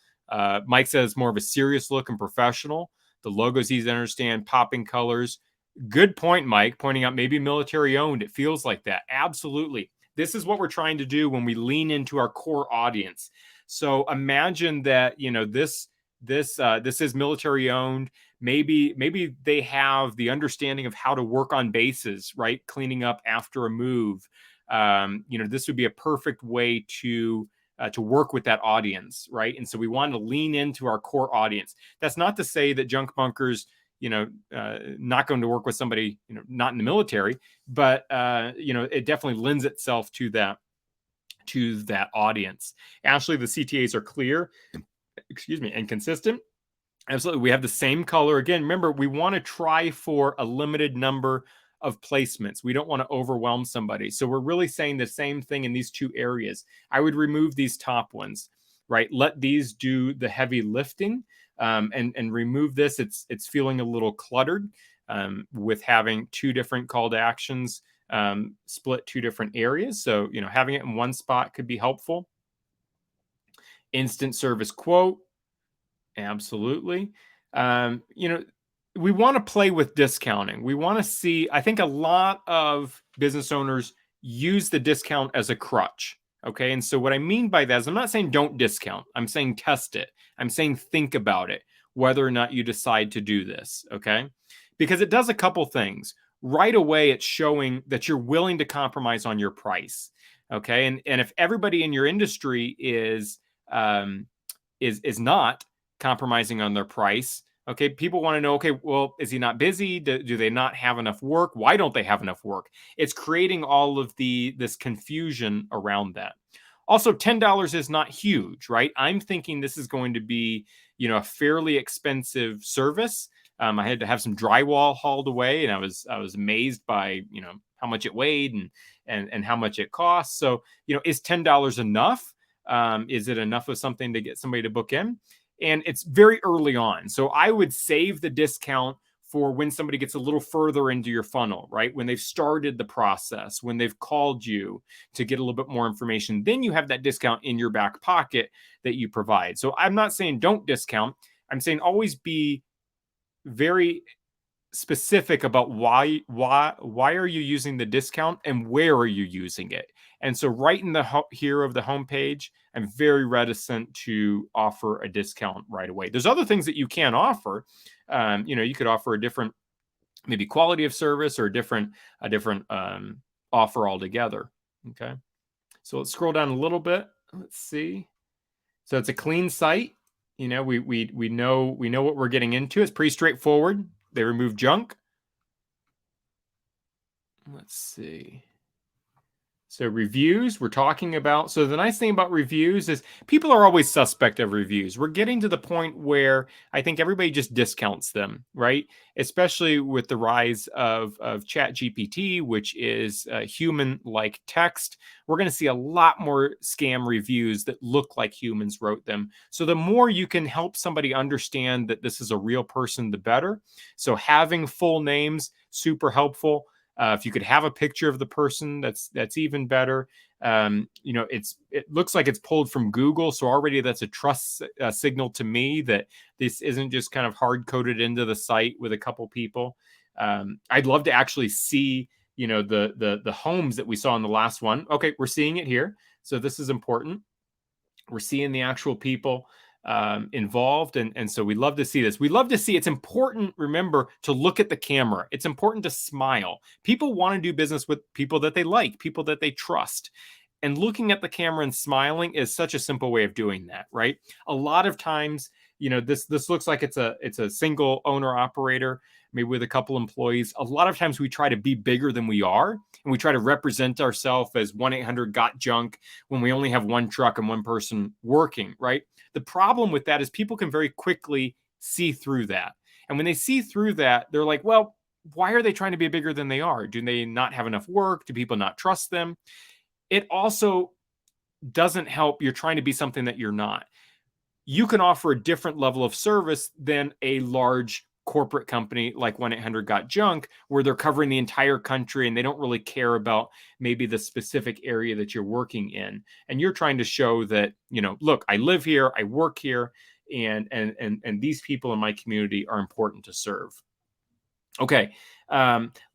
Mike says more of a serious look and professional. The logo's easy to understand, popping colors. Good point, Mike, pointing out maybe military owned. It feels like that. Absolutely. This is what we're trying to do when we lean into our core audience. So imagine that, this is military owned. Maybe they have the understanding of how to work on bases, right? Cleaning up after a move. This would be a perfect way to work with that audience, right? And so we want to lean into our core audience. That's not to say that junk bunkers not going to work with somebody, not in the military, but, it definitely lends itself to that audience. Ashley, the CTAs are clear, and consistent. Absolutely. We have the same color. Again, remember, we want to try for a limited number of placements. We don't want to overwhelm somebody. So we're really saying the same thing in these two areas. I would remove these top ones, right? Let these do the heavy lifting, and remove this. It's feeling a little cluttered, with having two different call to actions, split two different areas. So, having it in one spot could be helpful. Instant service quote. Absolutely. We want to play with discounting. We want to see, I think a lot of business owners use the discount as a crutch. Okay. And so what I mean by that is I'm not saying don't discount. I'm saying test it. I'm saying think about it, whether or not you decide to do this. Okay. Because it does a couple things. Right away, it's showing that you're willing to compromise on your price. Okay. And if everybody in your industry is not compromising on their price, okay, people want to know, okay, well, is he not busy? Do they not have enough work? Why don't they have enough work? It's creating all of this confusion around that. Also, $10 is not huge, right? I'm thinking this is going to be, a fairly expensive service. I had to have some drywall hauled away, and I was amazed by, how much it weighed and how much it costs. So, is $10 enough? Is it enough of something to get somebody to book in? And it's very early on. So I would save the discount for when somebody gets a little further into your funnel, right? When they've started the process, when they've called you to get a little bit more information, then you have that discount in your back pocket that you provide. So I'm not saying don't discount. I'm saying always be very specific about why are you using the discount and where are you using it. And so right in the here of the homepage, I'm very reticent to offer a discount right away. There's other things that you can offer. You could offer a different, maybe quality of service, or a different offer altogether. Okay. So let's scroll down a little bit. Let's see. So it's a clean site. We know what we're getting into. It's pretty straightforward. They remove junk. Let's see. So reviews, we're talking about. So the nice thing about reviews is people are always suspect of reviews. We're getting to the point where I think everybody just discounts them, right? Especially with the rise of ChatGPT, which is human-like text. We're going to see a lot more scam reviews that look like humans wrote them. So the more you can help somebody understand that this is a real person, the better. So having full names, super helpful. If you could have a picture of the person, that's even better. It looks like it's pulled from Google, so already that's a trust signal to me that this isn't just kind of hard coded into the site with a couple people. I'd love to actually see, the homes that we saw in the last one. Okay, we're seeing it here, so this is important. We're seeing the actual people involved. And so we love to see this. We love to see, it's important, remember, to look at the camera. It's important to smile. People want to do business with people that they like, people that they trust. And looking at the camera and smiling is such a simple way of doing that, right? A lot of times, this looks like it's a single owner operator, maybe with a couple employees. A lot of times we try to be bigger than we are, and we try to represent ourselves as 1-800-GOT-JUNK when we only have one truck and one person working, right? The problem with that is people can very quickly see through that. And when they see through that, they're like, well, why are they trying to be bigger than they are? Do they not have enough work? Do people not trust them? It also doesn't help. You're trying to be something that you're not. You can offer a different level of service than a large corporate company like 1-800-GOT-JUNK, where they're covering the entire country and they don't really care about maybe the specific area that you're working in. And you're trying to show that, look, I live here, I work here, and these people in my community are important to serve. Okay.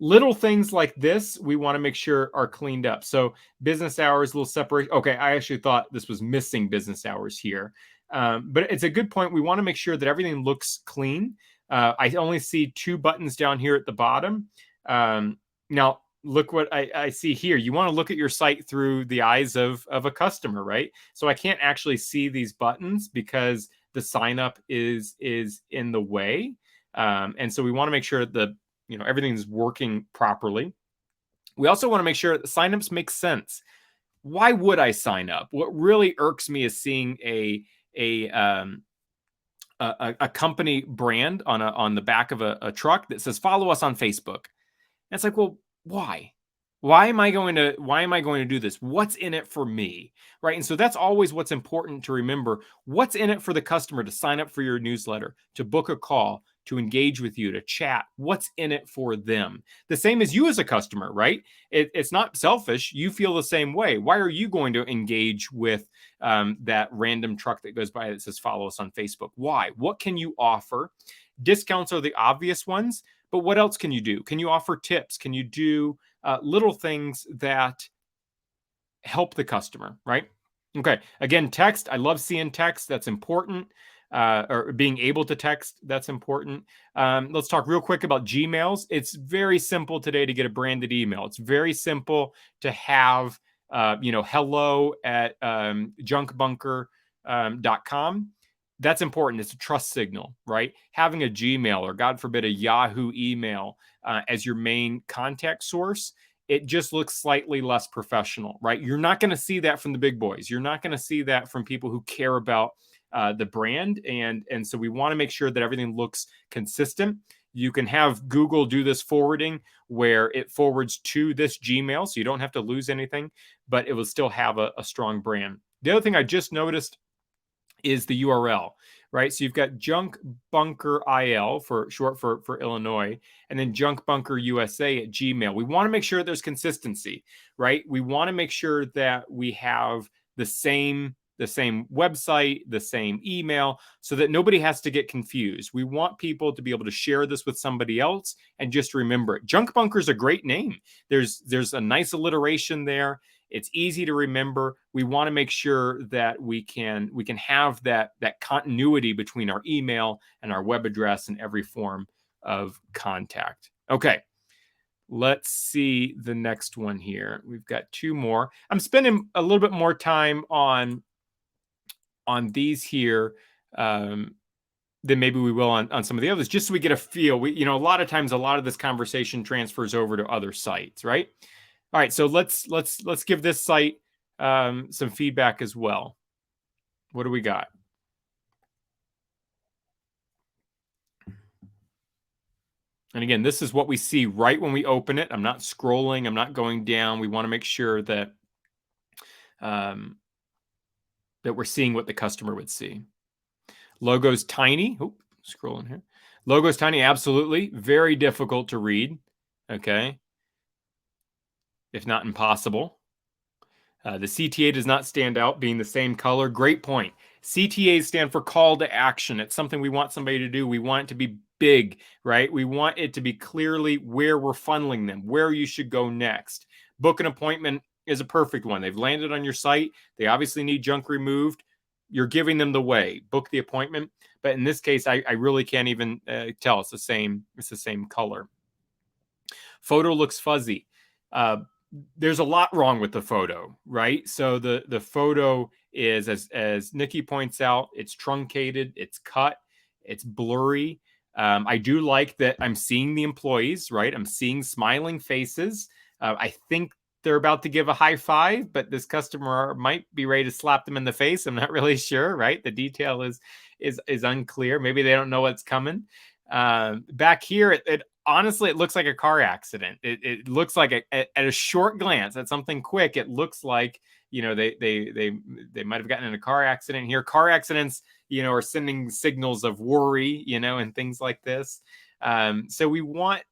Little things like this, we want to make sure are cleaned up. So business hours, a little separate. Okay. I actually thought this was missing business hours here. But it's a good point. We want to make sure that everything looks clean. I only see 2 buttons down here at the bottom. Now, look what I see here. You want to look at your site through the eyes of a customer, right? So I can't actually see these buttons because the sign up is in the way. And so we want to make sure that everything's working properly. We also want to make sure that signups make sense. Why would I sign up? What really irks me is seeing a company brand on the back of a truck that says "Follow us on Facebook." And it's like, well, why? Why am I going to do this? What's in it for me? Right? And so that's always what's important to remember. What's in it for the customer to sign up for your newsletter, to book a call, to engage with you, to chat? What's in it for them? The same as you as a customer, right? It's not selfish. You feel the same way. Why are you going to engage with that random truck that goes by that says "Follow us on Facebook"? Why? What can you offer? Discounts are the obvious ones, but what else can you do? Can you offer tips? Can you do little things that help the customer, right? Okay. Again, text. I love seeing text. That's important. Or being able to text. That's important. Let's talk real quick about Gmails. It's very simple today to get a branded email. It's very simple to have, hello at junkbunker.com. That's important. It's a trust signal, right? Having a Gmail or, God forbid, a Yahoo email as your main contact source, it just looks slightly less professional, right? You're not going to see that from the big boys. You're not going to see that from people who care about the brand. And so we want to make sure that everything looks consistent. You can have Google do this forwarding where it forwards to this Gmail, so you don't have to lose anything, but it will still have a strong brand. The other thing I just noticed is the URL, right? So you've got Junk Bunker IL for short for Illinois, and then Junk Bunker USA at Gmail. We want to make sure there's consistency, right? We want to make sure that we have the same website, the same email, so that nobody has to get confused. We want people to be able to share this with somebody else and just remember it. Junk Bunker is a great name. There's a nice alliteration there. It's easy to remember. We want to make sure that we can have that continuity between our email and our web address in every form of contact. Okay. Let's see the next one here. We've got two more. I'm spending a little bit more time on these here than maybe we will on some of the others, just so we get a feel. A lot of times, a lot of this conversation transfers over to other sites, right? All right, so let's give this site some feedback as well. What do we got? And again, this is what we see right when we open it. I'm not scrolling. I'm not going down. We want to make sure that that we're seeing what the customer would see. Logo's tiny. Oh, scrolling here. Logo's tiny. Absolutely. Very difficult to read. Okay. If not impossible. The CTA does not stand out being the same color. Great point. CTAs stand for call to action. It's something we want somebody to do. We want it to be big, right? We want it to be clearly where we're funneling them, where you should go next. Book an appointment is a perfect one. They've landed on your site. They obviously need junk removed. You're giving them the way. Book the appointment. But in this case, I really can't even tell. It's the same color. Photo looks fuzzy. There's a lot wrong with the photo, right? So the photo is, as Nikki points out, it's truncated, it's cut, it's blurry. I do like that I'm seeing the employees, right? I'm seeing smiling faces. I think they're about to give a high five, but this customer might be ready to slap them in the face. I'm not really sure, right? The detail is unclear. Maybe they don't know what's coming. Back here, honestly, it looks like a car accident. It looks like at a short glance, at something quick, it looks like, they might have gotten in a car accident here. Car accidents, are sending signals of worry, and things like this. So we want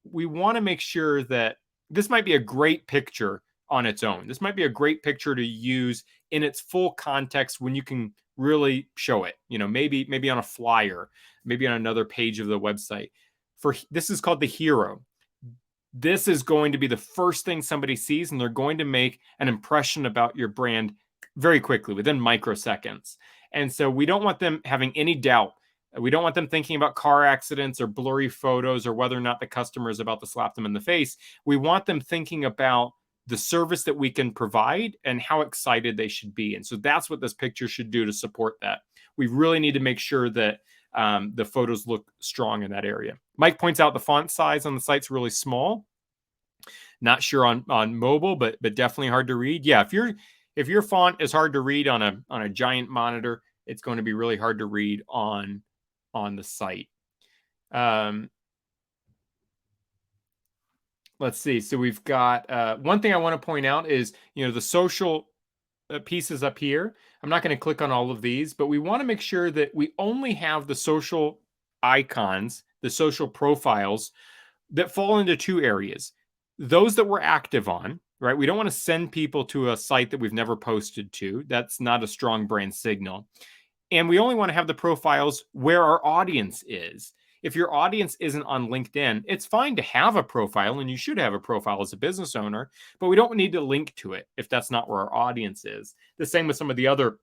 to make sure that this might be a great picture on its own. This might be a great picture to use in its full context when you can really show it, maybe on a flyer, maybe on another page of the website. This is called the hero. This is going to be the first thing somebody sees, and they're going to make an impression about your brand very quickly, within microseconds. And so we don't want them having any doubt. We don't want them thinking about car accidents or blurry photos or whether or not the customer is about to slap them in the face. We want them thinking about the service that we can provide and how excited they should be. And so that's what this picture should do to support that. We really need to make sure that the photos look strong in that area. Mike points out the font size on the site's really small. Not sure on mobile, but definitely hard to read. Yeah, if your font is hard to read on a giant monitor, it's going to be really hard to read on the site. Let's see. So we've got one thing I want to point out is, the social pieces up here. I'm not going to click on all of these, but we want to make sure that we only have the social icons, the social profiles that fall into two areas. Those that we're active on, right? We don't want to send people to a site that we've never posted to. That's not a strong brand signal. And we only want to have the profiles where our audience is. If your audience isn't on LinkedIn, it's fine to have a profile, and you should have a profile as a business owner, but we don't need to link to it if that's not where our audience is. The same with some of the other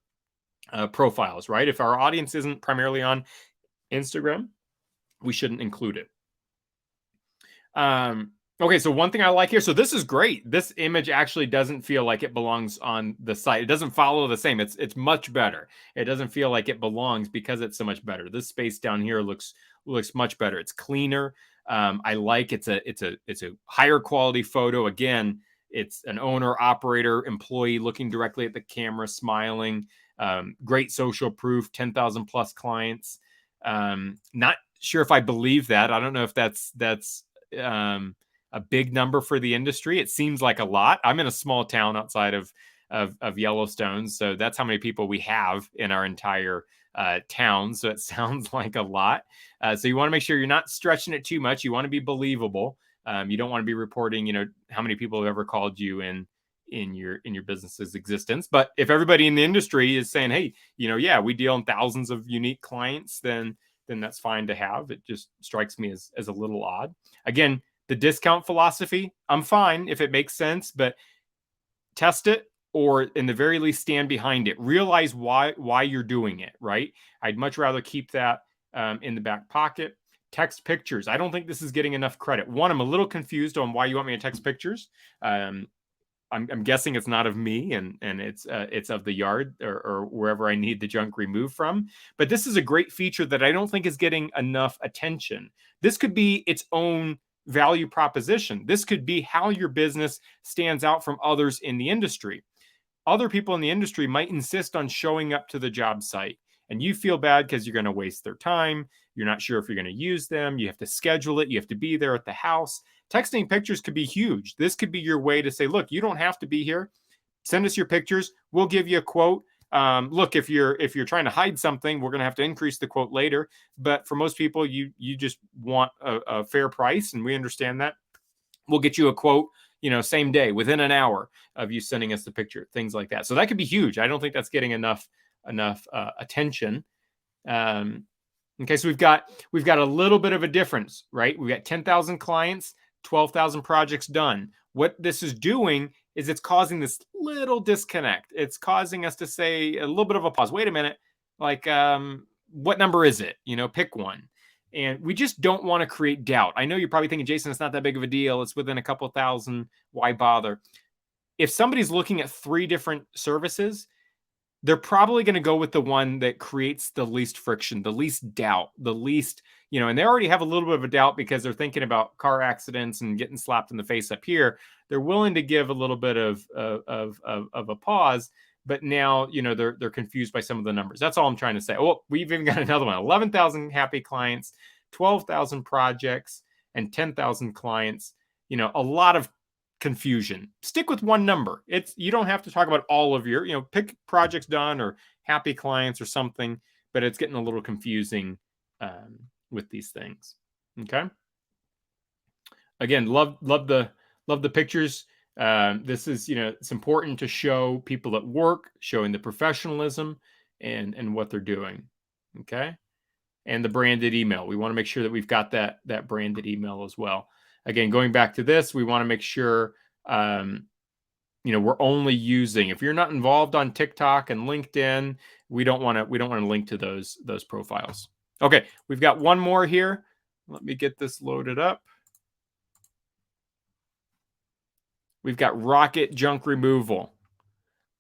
profiles, right? If our audience isn't primarily on Instagram, we shouldn't include it. Okay, so one thing I like here, so this is great. This image actually doesn't feel like it belongs on the site. It doesn't follow the same. It's much better. It doesn't feel like it belongs because it's so much better. This space down here looks much better. It's cleaner. I like it's a higher quality photo. Again, it's an owner, operator, employee looking directly at the camera, smiling. Great social proof, 10,000 plus clients. Not sure if I believe that. I don't know if that's a big number for the industry. It seems like a lot. I'm in a small town outside of Yellowstone, so that's how many people we have in our entire town. So it sounds like a lot. So you want to make sure you're not stretching it too much. You want to be believable. You don't want to be reporting, how many people have ever called you in your business's existence. But if everybody in the industry is saying, hey, yeah, we deal in thousands of unique clients, then that's fine to have. It just strikes me as a little odd. Again, the discount philosophy, I'm fine if it makes sense, but test it, or in the very least stand behind it. Realize why you're doing it, right? I'd much rather keep that in the back pocket. Text pictures. I don't think this is getting enough credit. One, I'm a little confused on why you want me to text pictures. I'm guessing it's not of me and it's of the yard or wherever I need the junk removed from. But this is a great feature that I don't think is getting enough attention. This could be its own value proposition. This could be how your business stands out from others in the industry. Other people in the industry might insist on showing up to the job site, and you feel bad because you're going to waste their time. You're not sure if you're going to use them. You have to schedule it. You have to be there at the house. Texting pictures could be huge. This could be your way to say, look, you don't have to be here. Send us your pictures. We'll give you a quote. Look, if you're trying to hide something, we're going to have to increase the quote later. But for most people, you just want a fair price, and we understand that. We'll get you a quote, same day, within an hour of you sending us the picture, things like that. So that could be huge. I don't think that's getting enough attention. Okay, so we've got a little bit of a difference, right? We've got 10,000 clients, 12,000 projects done. What this is doing is it's causing this little disconnect. It's causing us to say a little bit of a pause. Wait a minute, like, what number is it? Pick one. And we just don't want to create doubt. I know you're probably thinking, Jason, it's not that big of a deal. It's within a couple thousand. Why bother? If somebody's looking at 3 different services, they're probably going to go with the one that creates the least friction, the least doubt, the least, and they already have a little bit of a doubt because they're thinking about car accidents and getting slapped in the face up here. They're willing to give a little bit of a pause, but now, they're confused by some of the numbers. That's all I'm trying to say. Oh, we've even got another one, 11,000 happy clients, 12,000 projects, and 10,000 clients. A lot of confusion. Stick with one number. You don't have to talk about all of your, pick projects done or happy clients or something, but it's getting a little confusing with these things. Okay. Again, love the pictures. This is, it's important to show people at work, showing the professionalism and what they're doing. Okay. And the branded email. We want to make sure that we've got that branded email as well. Again, going back to this, we want to make sure, we're only using, if you're not involved on TikTok and LinkedIn, we don't want to link to those profiles. Okay. We've got one more here. Let me get this loaded up. We've got Rocket Junk Removal.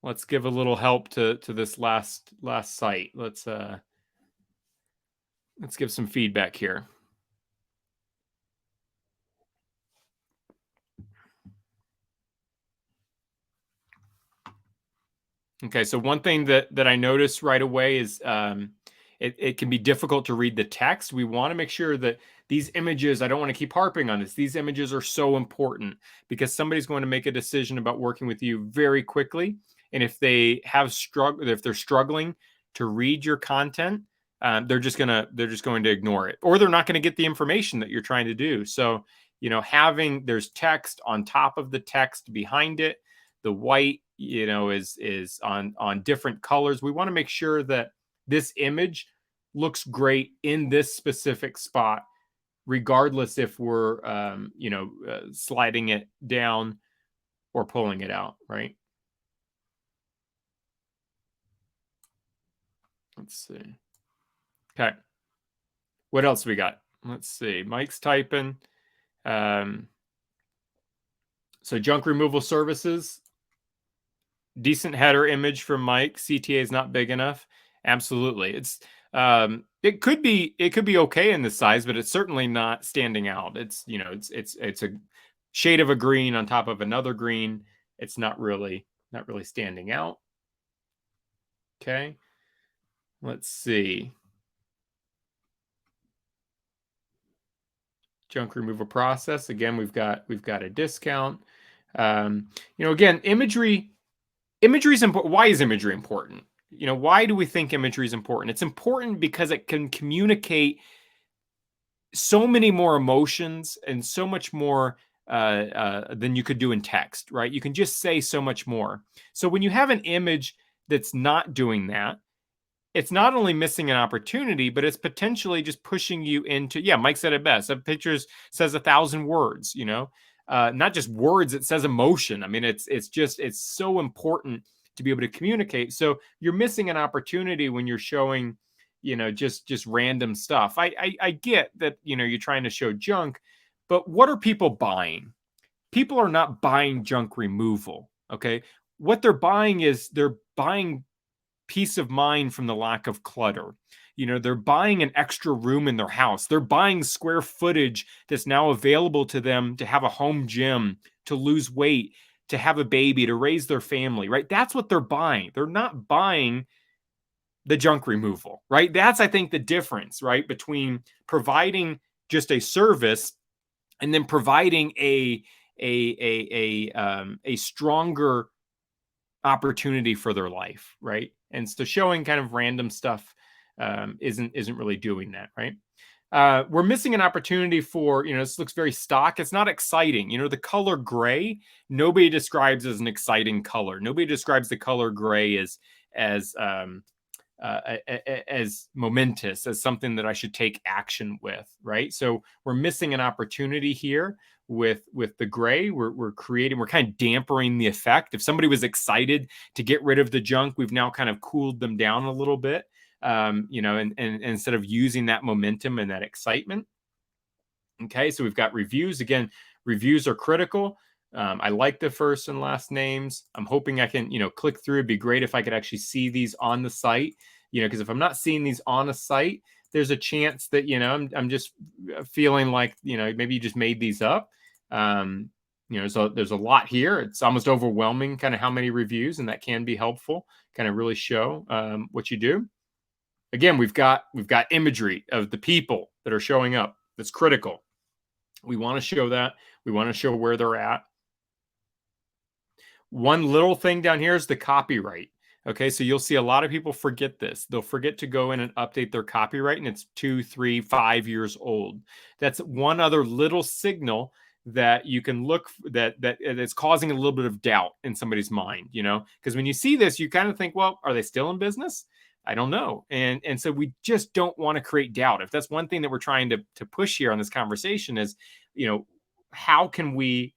Let's give a little help to this last site. Let's Let's give some feedback here. Okay, so one thing that I noticed right away is it can be difficult to read the text. We want to make sure that these images, I don't want to keep harping on this, these images are so important because somebody's going to make a decision about working with you very quickly. And if they have if they're struggling to read your content, they're just going to ignore it, or they're not going to get the information that you're trying to do. So, there's text on top of the text behind it. The white, is on different colors. We want to make sure that this image looks great in this specific spot, regardless if we're sliding it down or pulling it out, right? Let's see. Okay. What else we got? Let's see. Mike's typing. So junk removal services. Decent header image from Mike. CTA is not big enough. Absolutely. It could be okay in this size, but it's certainly not standing out. It's a shade of a green on top of another green. It's not really standing out. Okay. Let's see. Junk removal process. Again, we've got a discount. Again, imagery is important. Why is imagery important? Why do we think imagery is important? It's important because it can communicate so many more emotions and so much more than you could do in text, right? You can just say so much more. So when you have an image that's not doing that, it's not only missing an opportunity, but it's potentially just pushing you into, Mike said it best. Pictures says 1,000 words, not just words, it says emotion. I mean, it's so important to be able to communicate. So you're missing an opportunity when you're showing, just random stuff. I get that, you're trying to show junk, but what are people buying? People are not buying junk removal. Okay. What they're buying is they're buying peace of mind from the lack of clutter. They're buying an extra room in their house. They're buying square footage that's now available to them to have a home gym, to lose weight, to have a baby, to raise their family, right? That's what they're buying. They're not buying the junk removal, right? That's, I think, the difference, right, between providing just a service and then providing a stronger opportunity for their life, right? And so showing kind of random stuff isn't really doing that, right? We're missing an opportunity for, this looks very stock. It's not exciting. The color gray, nobody describes as an exciting color. Nobody describes the color gray as momentous, as something that I should take action with, right? So we're missing an opportunity here with the gray. We're kind of dampering the effect. If somebody was excited to get rid of the junk, we've now kind of cooled them down a little bit, and instead of using that momentum and that excitement. Okay, so we've got reviews. Again, reviews are critical. I like the first and last names. I'm hoping I can, click through. It'd be great if I could actually see these on the site, because if I'm not seeing these on a site, there's a chance that, I'm just feeling like, maybe you just made these up. So there's a lot here. It's almost overwhelming kind of how many reviews, and that can be helpful, kind of really show what you do. Again, we've got imagery of the people that are showing up. That's critical. We want to show that. We want to show where they're at. One little thing down here is the copyright. Okay, so you'll see a lot of people forget this. They'll forget to go in and update their copyright, and it's 2, 3, 5 years old. That's one other little signal that you can look that it's causing a little bit of doubt in somebody's mind, because when you see this, you kind of think, well, are they still in business? I don't know. And so we just don't want to create doubt. If that's one thing that we're trying to push here on this conversation is, how can we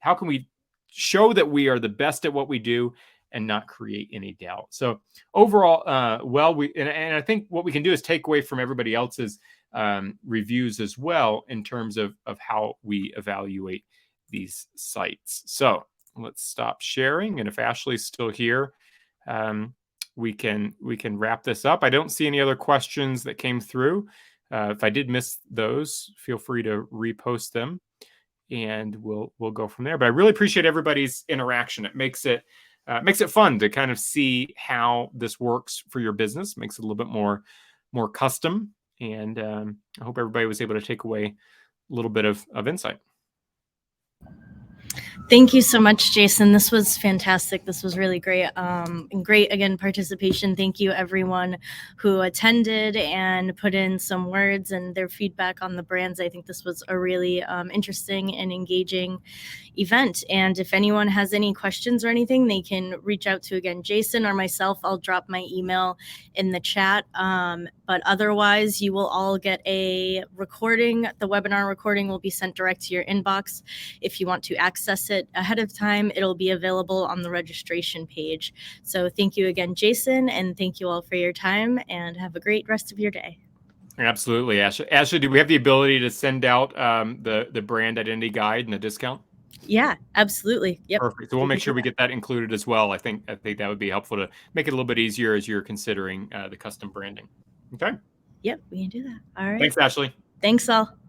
show that we are the best at what we do and not create any doubt? So overall, and I think what we can do is take away from everybody else's reviews as well in terms of how we evaluate these sites. So let's stop sharing. And if Ashley's still here, we can wrap this up. I don't see any other questions that came through. If I did miss those, feel free to repost them, and we'll go from there. But I really appreciate everybody's interaction. It makes it fun to kind of see how this works for your business. Makes it a little bit more custom, and I hope everybody was able to take away a little bit of insight. Thank you so much, Jason. This was fantastic. This was really great. And great, again, participation. Thank you, everyone who attended and put in some words and their feedback on the brands. I think this was a really interesting and engaging event. And if anyone has any questions or anything, they can reach out to, again, Jason or myself. I'll drop my email in the chat. But otherwise, you will all get a recording. The webinar recording will be sent direct to your inbox. If you want to access it ahead of time, it'll be available on the registration page. So thank you again, Jason, and thank you all for your time, and have a great rest of your day. Absolutely. Ashley, do we have the ability to send out the brand identity guide and the discount? Yeah, absolutely. Yep. Perfect. So we'll make sure we get that included as well. I think that would be helpful to make it a little bit easier as you're considering the custom branding. Okay. Yep, we can do that. All right. Thanks, Ashley. Thanks all.